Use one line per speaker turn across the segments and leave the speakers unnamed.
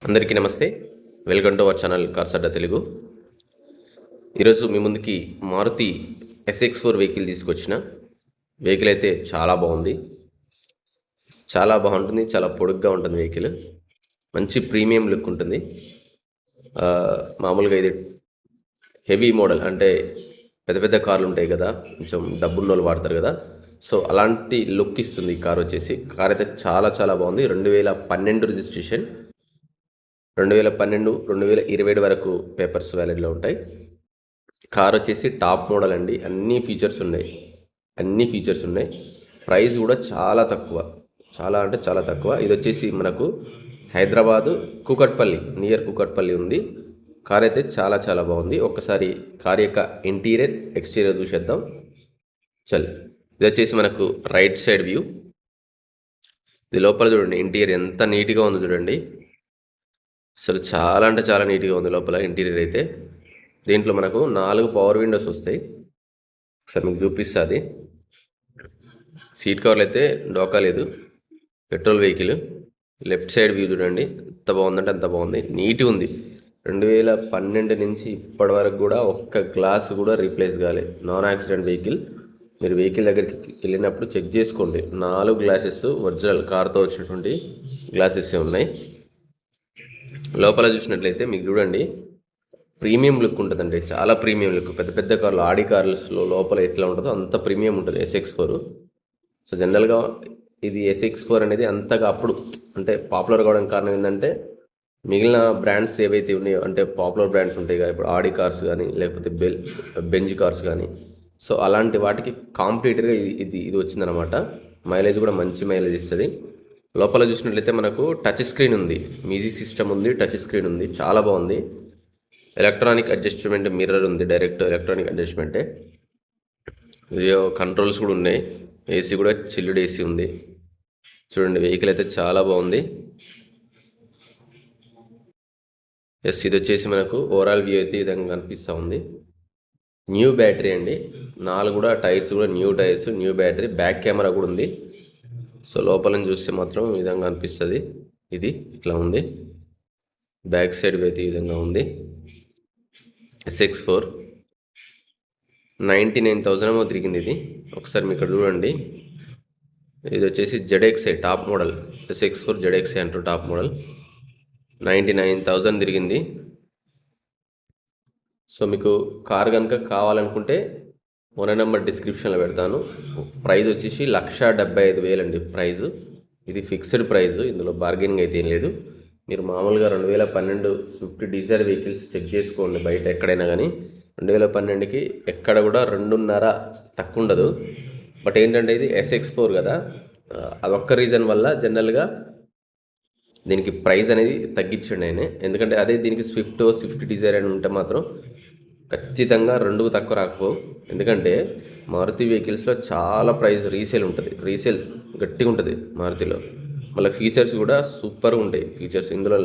అందరికీ నమస్తే. Welcome to our channel cars Adda Telugu. ఈరోజు మీ ముందుకి మారుతి SX4 వెహికల్ తీసుకొచ్చిన. వెహికల్ అయితే చాలా బాగుంది, చాలా బాగుంటుంది, చాలా పొడుగ్గా ఉంటుంది వెహికల్. మంచి ప్రీమియం లుక్ ఉంటుంది. మామూలుగా ఇది హెవీ మోడల్, అంటే పెద్ద పెద్ద కార్లు ఉంటాయి కదా, కొంచెం డబ్బున్న వాళ్ళు వాడతారు కదా, సో అలాంటి లుక్ ఇస్తుంది ఈ కార్ వచ్చేసి. కార్ అయితే చాలా చాలా బాగుంది. 2012 రిజిస్ట్రేషన్, 2012, 2027 వరకు పేపర్స్ వ్యాలిడ్లో ఉంటాయి. కార్ వచ్చేసి టాప్ మోడల్ అండి. అన్ని ఫీచర్స్ ఉన్నాయి. ప్రైస్ కూడా చాలా తక్కువ, చాలా అంటే చాలా తక్కువ. ఇది వచ్చేసి మనకు హైదరాబాదు కూకట్పల్లి, నియర్ కూకట్పల్లి ఉంది. కార్ అయితే చాలా చాలా బాగుంది. ఒక్కసారి కార్ యొక్క ఇంటీరియర్ ఎక్స్టీరియర్ చూసేద్దాం. ఇది వచ్చేసి మనకు రైట్ సైడ్ వ్యూ. ఇది లోపల చూడండి, ఇంటీరియర్ ఎంత నీట్గా ఉందో చూడండి. అసలు చాలా అంటే చాలా నీట్గా ఉంది లోపల ఇంటీరియర్ అయితే. దీంట్లో మనకు 4 పవర్ విండోస్ వస్తాయి. ఒకసారి మీకు చూపిస్తుంది. సీట్ కవర్లు అయితే డోకా లేదు, petrol vehicle. Left side view చూడండి, ఎంత బాగుందంటే అంత బాగుంది, నీట్గా ఉంది. 2012 నుంచి ఇప్పటి వరకు కూడా ఒక్క గ్లాస్ కూడా రీప్లేస్ కాలే. Non accident vehicle. మీరు వెహికల్ దగ్గరికి వెళ్ళినప్పుడు చెక్ చేసుకోండి. 4 గ్లాసెస్ ఒరిజినల్ కార్తో వచ్చినటువంటి గ్లాసెస్ ఉన్నాయి. లోపల చూసినట్లయితే మీకు చూడండి, ప్రీమియం లుక్ ఉంటుందండి, చాలా ప్రీమియం లుక్. పెద్ద పెద్ద కార్లు, ఆడి కార్స్లో లోపల ఎట్లా ఉంటుందో అంత ప్రీమియం ఉంటుంది SX4. సో జనరల్గా ఇది SX4 అనేది అంతగా అప్పుడు అంటే పాపులర్ కావడానికి కారణం ఏంటంటే, మిగిలిన బ్రాండ్స్ ఏవైతే ఉన్నాయో, అంటే పాపులర్ బ్రాండ్స్ ఉంటాయి కదా, ఇప్పుడు ఆడి కార్స్ కానీ లేకపోతే బెంజ్ కార్స్ కానీ, సో అలాంటి వాటికి కాంప్లీట్గా ఇది వచ్చిందనమాట. మైలేజ్ కూడా మంచి మైలేజ్ ఇస్తుంది. లోపల చూసినట్లయితే మనకు టచ్ స్క్రీన్ ఉంది, మ్యూజిక్ సిస్టమ్ ఉంది, టచ్ స్క్రీన్ ఉంది, చాలా బాగుంది. ఎలక్ట్రానిక్ అడ్జస్ట్మెంట్ మిర్రర్ ఉంది, డైరెక్ట్ ఎలక్ట్రానిక్ అడ్జస్ట్మెంటే. వీడియో కంట్రోల్స్ కూడా ఉన్నాయి. ఏసీ కూడా చిల్లుడ్ ఏసీ ఉంది. చూడండి, వెహికల్ అయితే చాలా బాగుంది. ఇది వచ్చేసి మనకు ఓవరాల్ వ్యూ అయితే ఈ విధంగా కనిపిస్తూ ఉంది. న్యూ బ్యాటరీ అండి, 4 కూడా టైర్స్ కూడా new tyres, new battery, back camera కూడా ఉంది. సో లోపల చూస్తే మాత్రం ఈ విధంగా అనిపిస్తుంది. ఇది ఇట్లా ఉంది. బ్యాక్ సైడ్ అయితే ఈ విధంగా ఉంది. SX4 99,000 ఏమో తిరిగింది ఇది. ఒకసారి మీకు ఇక్కడ చూడండి. ఇది వచ్చేసి ZXi top model. SX4 ZXi అంటారు, టాప్ మోడల్. 99,000 తిరిగింది. సో మీకు కార్ కనుక కావాలనుకుంటే ఓనర్ నెంబర్ డిస్క్రిప్షన్లో పెడతాను. ప్రైస్ వచ్చేసి 1,75,000 అండి ప్రైజు. ఇది ఫిక్స్డ్ ప్రైస్, ఇందులో బార్గెనింగ్ అయితే ఏం లేదు. మీరు మామూలుగా 2012 స్విఫ్ట్ డిజైర్ వెహికల్స్ చెక్ చేసుకోండి బయట ఎక్కడైనా కానీ. 2012కి ఎక్కడ కూడా 2.5 తక్కువ ఉండదు. బట్ ఏంటంటే ఇది SX4 కదా, అదొక్క రీజన్ వల్ల జనరల్గా దీనికి ప్రైస్ అనేది తగ్గించండి ఆయన. ఎందుకంటే అదే దీనికి స్విఫ్ట్ డిజైర్ అని ఉంటే మాత్రం ఖచ్చితంగా 2 తక్కువ రాకపోవు. ఎందుకంటే మారుతి వెహికల్స్లో చాలా ప్రైస్ రీసేల్ ఉంటుంది, రీసేల్ గట్టిగా ఉంటుంది మారుతిలో. మళ్ళీ ఫీచర్స్ కూడా సూపర్గా ఉంటాయి ఫీచర్స్. ఇందులో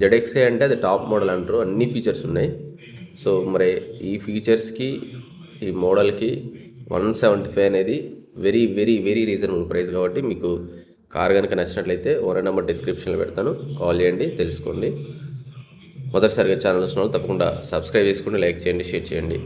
ZXi అంటే అది టాప్ మోడల్ అంటారు, అన్ని ఫీచర్స్ ఉన్నాయి. సో మరి ఈ ఫీచర్స్కి ఈ మోడల్కి 175 అనేది very very very reasonable price. కాబట్టి మీకు కార్ కనుక నచ్చినట్లయితే ఓనర్ నెంబర్ డిస్క్రిప్షన్లో పెడతాను, కాల్ చేయండి, తెలుసుకోండి. మొదటిసారిగా ఛానల్ చూసిన వాళ్ళు తప్పకుండా సబ్స్క్రైబ్ చేసుకోండి, లైక్ చేయండి, షేర్ చేయండి.